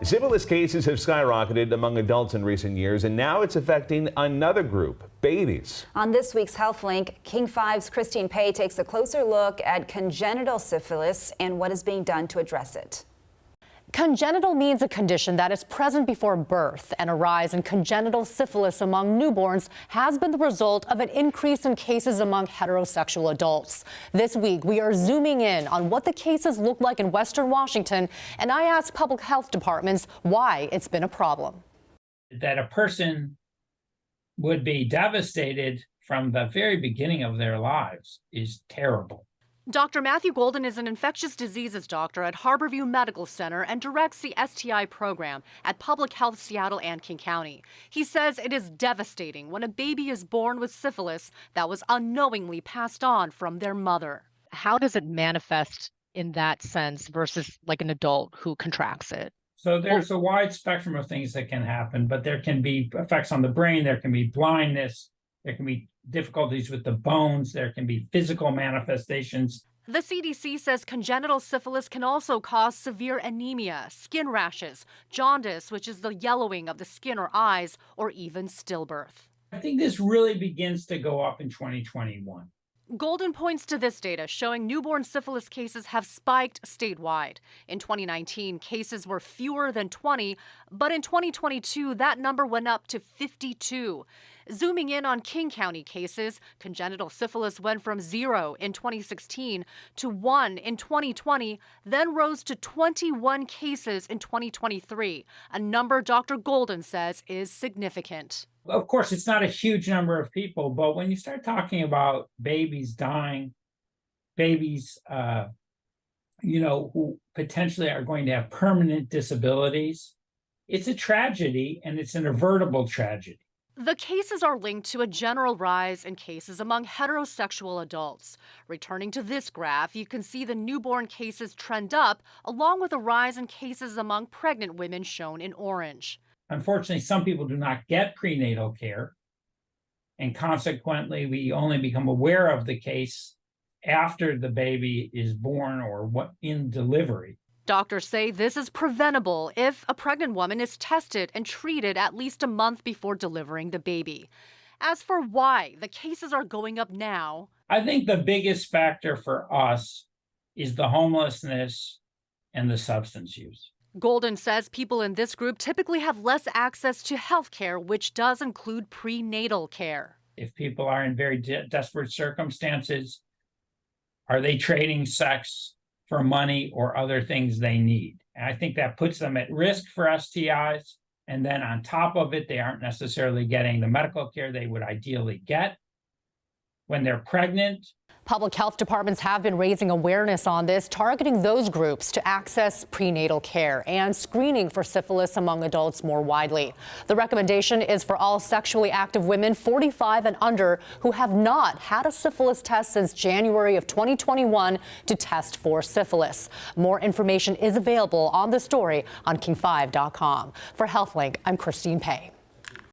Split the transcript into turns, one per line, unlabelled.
Syphilis cases have skyrocketed among adults in recent years, and now it's affecting another group, babies.
On this week's HealthLink, King 5's Christine Pei takes a closer look at congenital syphilis and what is being done to address it.
Congenital means a condition that is present before birth, and a rise in congenital syphilis among newborns has been the result of an increase in cases among heterosexual adults. This week, we are zooming in on what the cases look like in Western Washington, and I asked public health departments why it's been a problem.
That a person would be devastated from the very beginning of their lives is terrible.
Dr. Matthew Golden is an infectious diseases doctor at Harborview Medical Center and directs the STI program at Public Health Seattle and King County. He says it is devastating when a baby is born with syphilis that was unknowingly passed on from their mother.
How does it manifest in that sense versus like an adult who contracts it?
So there's a wide spectrum of things that can happen, but there can be effects on the brain, there can be blindness, there can be difficulties with the bones, there can be physical manifestations.
The CDC says congenital syphilis can also cause severe anemia, skin rashes, jaundice, which is the yellowing of the skin or eyes, or even stillbirth.
I think this really begins to go up in 2021.
Golden points to this data showing newborn syphilis cases have spiked statewide. In 2019, cases were fewer than 20, but in 2022, that number went up to 52. Zooming in on King County cases, congenital syphilis went from 0 in 2016 to 1 in 2020, then rose to 21 cases in 2023, a number Dr. Golden says is significant.
Of course, it's not a huge number of people, but when you start talking about babies dying, babies, who potentially are going to have permanent disabilities, it's a tragedy, and it's an avertible tragedy.
The cases are linked to a general rise in cases among heterosexual adults. Returning to this graph, you can see the newborn cases trend up, along with a rise in cases among pregnant women shown in orange.
Unfortunately, some people do not get prenatal care, and consequently, we only become aware of the case after the baby is born or in delivery.
Doctors say this is preventable if a pregnant woman is tested and treated at least a month before delivering the baby. As for why the cases are going up now,
I think the biggest factor for us is the homelessness and the substance use.
Golden says people in this group typically have less access to health care, which does include prenatal care.
If people are in very desperate circumstances, are they trading sex for money or other things they need? And I think that puts them at risk for STIs. And then on top of it, they aren't necessarily getting the medical care they would ideally get when they're pregnant.
Public health departments have been raising awareness on this, targeting those groups to access prenatal care and screening for syphilis among adults more widely. The recommendation is for all sexually active women 45 and under who have not had a syphilis test since January of 2021 to test for syphilis. More information is available on the story on king5.com. For HealthLink, I'm Christine Pei.